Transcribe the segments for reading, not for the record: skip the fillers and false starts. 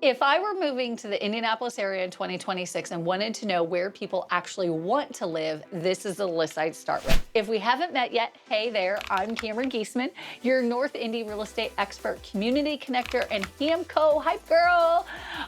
If I were moving to the Indianapolis area in 2026 and wanted to know where people actually want to live, this is the list I'd start with. If we haven't met yet, hey there, I'm Cameron Geesaman, your North Indy real estate expert, community connector, and HAMCO hype girl.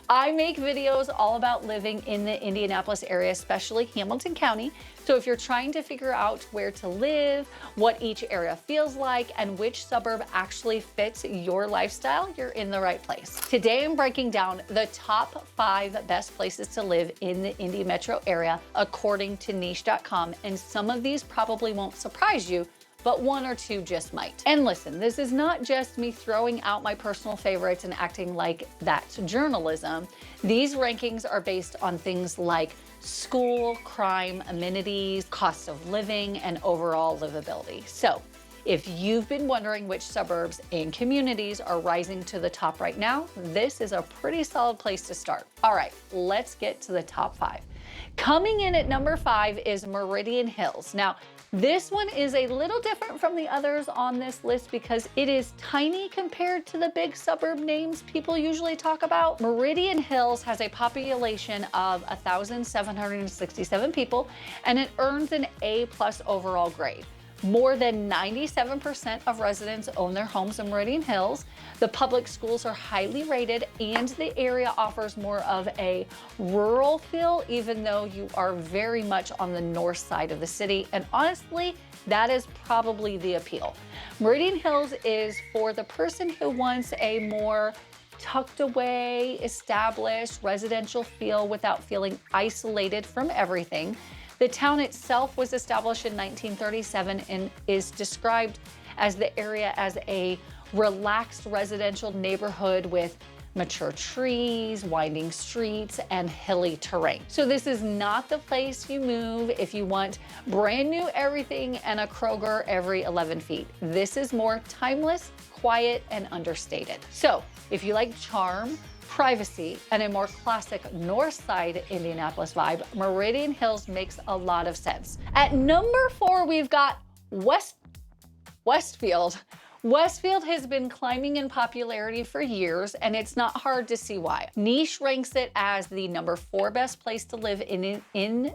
I make videos all about living in the Indianapolis area, especially Hamilton County. So if you're trying to figure out where to live, what each area feels like, and which suburb actually fits your lifestyle, you're in the right place. Today I'm breaking down the top 5 best places to live in the Indy metro area according to niche.com, and some of these probably won't surprise you, but 1 or 2 just might. And listen, this is not just me throwing out my personal favorites and acting like that's journalism. These rankings are based on things like school, crime, amenities, cost of living, and overall livability. So if you've been wondering which suburbs and communities are rising to the top right now, this is a pretty solid place to start. All right, let's get to the top 5. Coming in at number 5 is Meridian Hills. Now, this one is a little different from the others on this list because it is tiny compared to the big suburb names people usually talk about. Meridian Hills has a population of 1,767 people, and it earns an A+ overall grade. More than 97% of residents own their homes in Meridian Hills. The public schools are highly rated, and the area offers more of a rural feel, even though you are very much on the north side of the city. And honestly, that is probably the appeal. Meridian Hills is for the person who wants a more tucked away, established residential feel without feeling isolated from everything. The town itself was established in 1937 and is described as the area as a relaxed residential neighborhood with mature trees, winding streets, and hilly terrain. So this is not the place you move if you want brand new everything and a Kroger every 11 feet. This is more timeless, quiet, and understated. So if you like charm, privacy, and a more classic north side Indianapolis vibe, Meridian Hills makes a lot of sense. At number 4, we've got Westfield. Westfield has been climbing in popularity for years, and it's not hard to see why. Niche ranks it as the number 4 best place to live in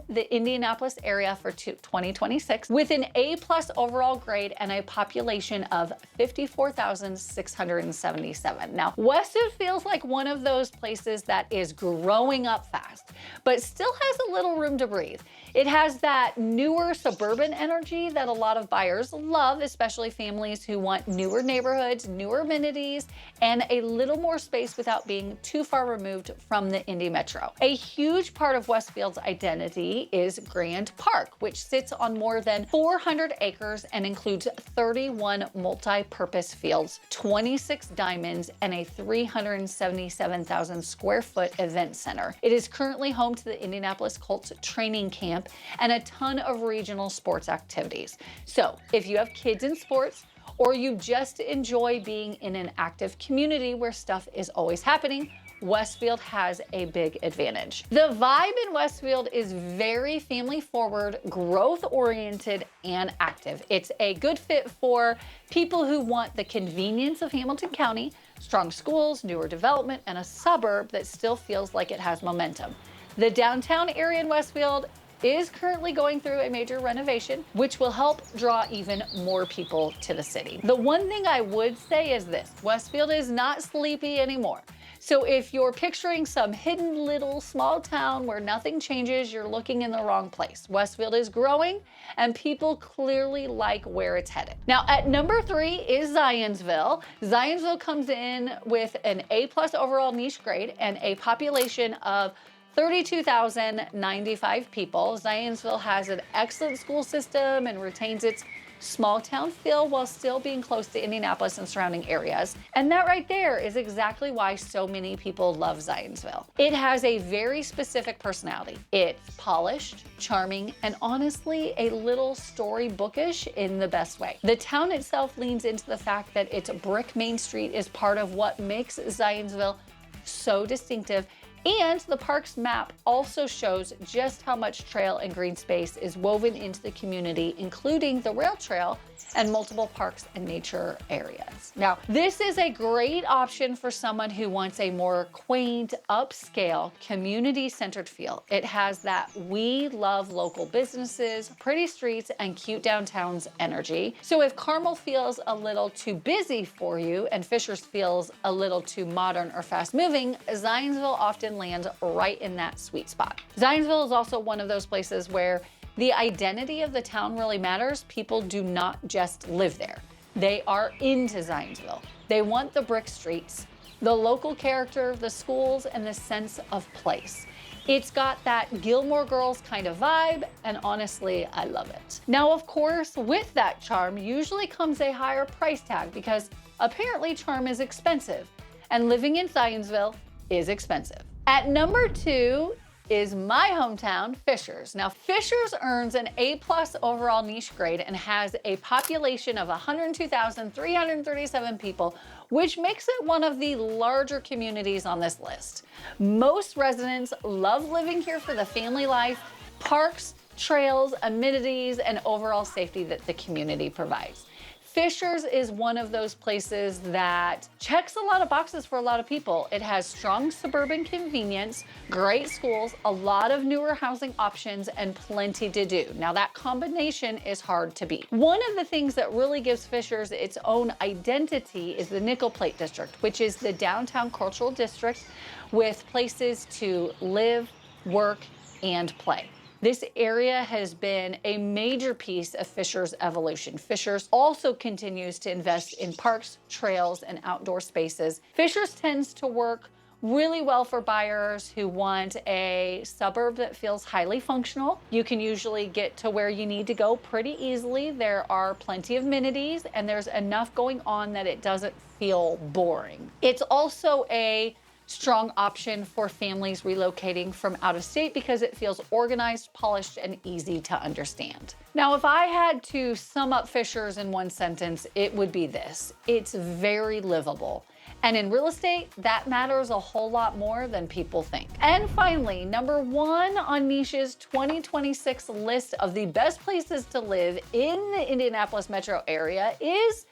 the Indianapolis area for 2026, with an A+ overall grade and a population of 54,677. Now, Westfield feels like one of those places that is growing up fast, but still has a little room to breathe. It has that newer suburban energy that a lot of buyers love, especially families who want newer neighborhoods, newer amenities, and a little more space without being too far removed from the Indy metro. A huge part of Westfield's identity is Grand Park, which sits on more than 400 acres and includes 31 multi-purpose fields, 26 diamonds, and a 377,000 square foot event center. It is currently home to the Indianapolis Colts training camp and a ton of regional sports activities. So if you have kids in sports, or you just enjoy being in an active community where stuff is always happening, Westfield has a big advantage. The vibe in Westfield is very family forward, growth oriented, and active. It's a good fit for people who want the convenience of Hamilton County, strong schools, newer development, and a suburb that still feels like it has momentum. The downtown area in Westfield is currently going through a major renovation, which will help draw even more people to the city. The one thing I would say is this: Westfield is not sleepy anymore. So if you're picturing some hidden little small town where nothing changes, you're looking in the wrong place. Westfield is growing, and people clearly like where it's headed. Now, at number 3 is Zionsville. Zionsville comes in with an A+ overall niche grade and a population of 32,095 people. Zionsville has an excellent school system and retains its small town feel while still being close to Indianapolis and surrounding areas. And that right there is exactly why so many people love Zionsville. It has a very specific personality. It's polished, charming, and honestly a little storybookish in the best way. The town itself leans into the fact that its brick Main Street is part of what makes Zionsville so distinctive. And the park's map also shows just how much trail and green space is woven into the community, including the rail trail and multiple parks and nature areas. Now, this is a great option for someone who wants a more quaint, upscale, community-centered feel. It has that we love local businesses, pretty streets, and cute downtowns energy. So if Carmel feels a little too busy for you and Fishers feels a little too modern or fast-moving, Zionsville often lands right in that sweet spot. Zionsville is also one of those places where the identity of the town really matters. People do not just live there. They are into Zionsville. They want the brick streets, the local character, the schools, and the sense of place. It's got that Gilmore Girls kind of vibe, and honestly, I love it. Now, of course, with that charm usually comes a higher price tag because apparently charm is expensive, and living in Zionsville is expensive. At number 2 is my hometown, Fishers. Now, Fishers earns an A+ overall niche grade and has a population of 102,337 people, which makes it one of the larger communities on this list. Most residents love living here for the family life, parks, trails, amenities, and overall safety that the community provides. Fishers is one of those places that checks a lot of boxes for a lot of people. It has strong suburban convenience, great schools, a lot of newer housing options, and plenty to do. Now, that combination is hard to beat. One of the things that really gives Fishers its own identity is the Nickel Plate District, which is the downtown cultural district with places to live, work, and play. This area has been a major piece of Fishers' evolution. Fishers also continues to invest in parks, trails, and outdoor spaces. Fishers tends to work really well for buyers who want a suburb that feels highly functional. You can usually get to where you need to go pretty easily. There are plenty of amenities, and there's enough going on that it doesn't feel boring. It's also a strong option for families relocating from out of state because it feels organized, polished, and easy to understand. Now, if I had to sum up Fishers in one sentence, it would be this: it's very livable. And in real estate, that matters a whole lot more than people think. And finally, number 1 on Niche's 2026 list of the best places to live in the Indianapolis metro area is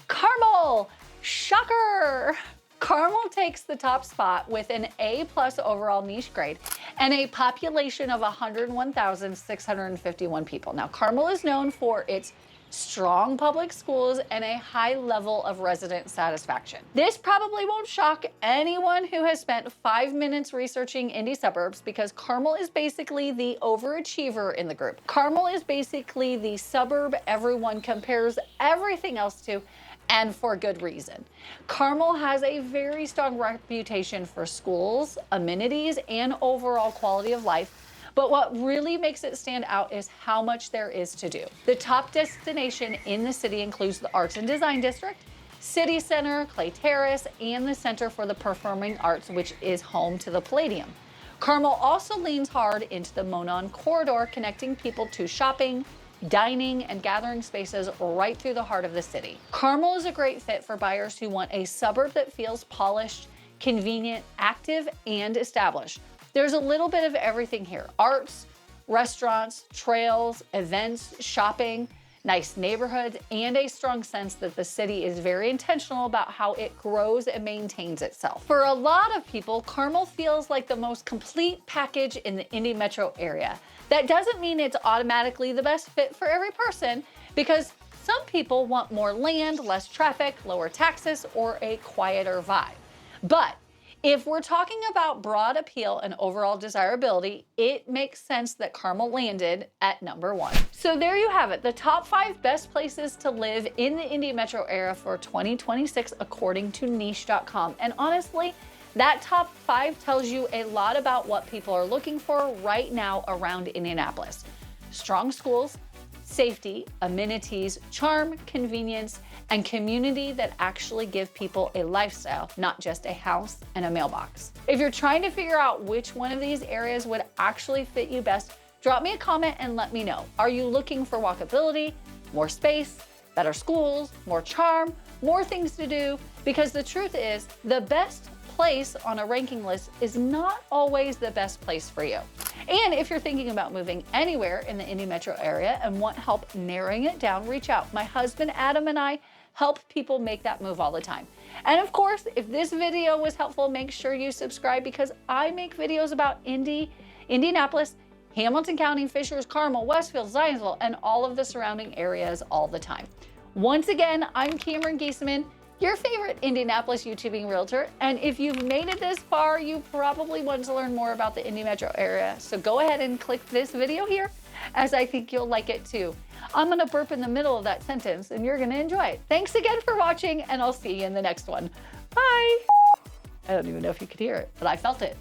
Carmel. Shocker! Carmel takes the top spot with an A+ overall niche grade and a population of 101,651 people. Now, Carmel is known for its strong public schools and a high level of resident satisfaction. This probably won't shock anyone who has spent 5 minutes researching Indy suburbs because Carmel is basically the overachiever in the group. Carmel is basically the suburb everyone compares everything else to, and for good reason. Carmel has a very strong reputation for schools, amenities, and overall quality of life. But what really makes it stand out is how much there is to do. The top destination in the city includes the Arts and Design District, City Center, Clay Terrace, and the Center for the Performing Arts, which is home to the Palladium. Carmel also leans hard into the Monon corridor, connecting people to shopping, dining, and gathering spaces right through the heart of the city. Carmel is a great fit for buyers who want a suburb that feels polished, convenient, active, and established. There's a little bit of everything here: arts, restaurants, trails, events, shopping, nice neighborhoods, and a strong sense that the city is very intentional about how it grows and maintains itself. For a lot of people, Carmel feels like the most complete package in the Indy metro area. That doesn't mean it's automatically the best fit for every person, because some people want more land, less traffic, lower taxes, or a quieter vibe. But if we're talking about broad appeal and overall desirability, it makes sense that Carmel landed at number 1. So there you have it, the top 5 best places to live in the Indy metro area for 2026 according to niche.com. And honestly, that top 5 tells you a lot about what people are looking for right now around Indianapolis. Strong schools, safety, amenities, charm, convenience, and community that actually give people a lifestyle, not just a house and a mailbox. If you're trying to figure out which one of these areas would actually fit you best, drop me a comment and let me know. Are you looking for walkability, more space, better schools, more charm, more things to do? Because the truth is, the best place on a ranking list is not always the best place for you. And if you're thinking about moving anywhere in the Indy metro area and want help narrowing it down, reach out. My husband Adam and I help people make that move all the time. And of course, if this video was helpful, make sure you subscribe because I make videos about Indy, Indianapolis, Hamilton County, Fishers, Carmel, Westfield, Zionsville, and all of the surrounding areas all the time. Once again, I'm Cameron Geesaman, your favorite Indianapolis YouTubing realtor. And if you've made it this far, you probably want to learn more about the Indy metro area. So go ahead and click this video here, as I think you'll like it too. I'm gonna burp in the middle of that sentence and you're gonna enjoy it. Thanks again for watching, and I'll see you in the next one. Bye. I don't even know if you could hear it, but I felt it.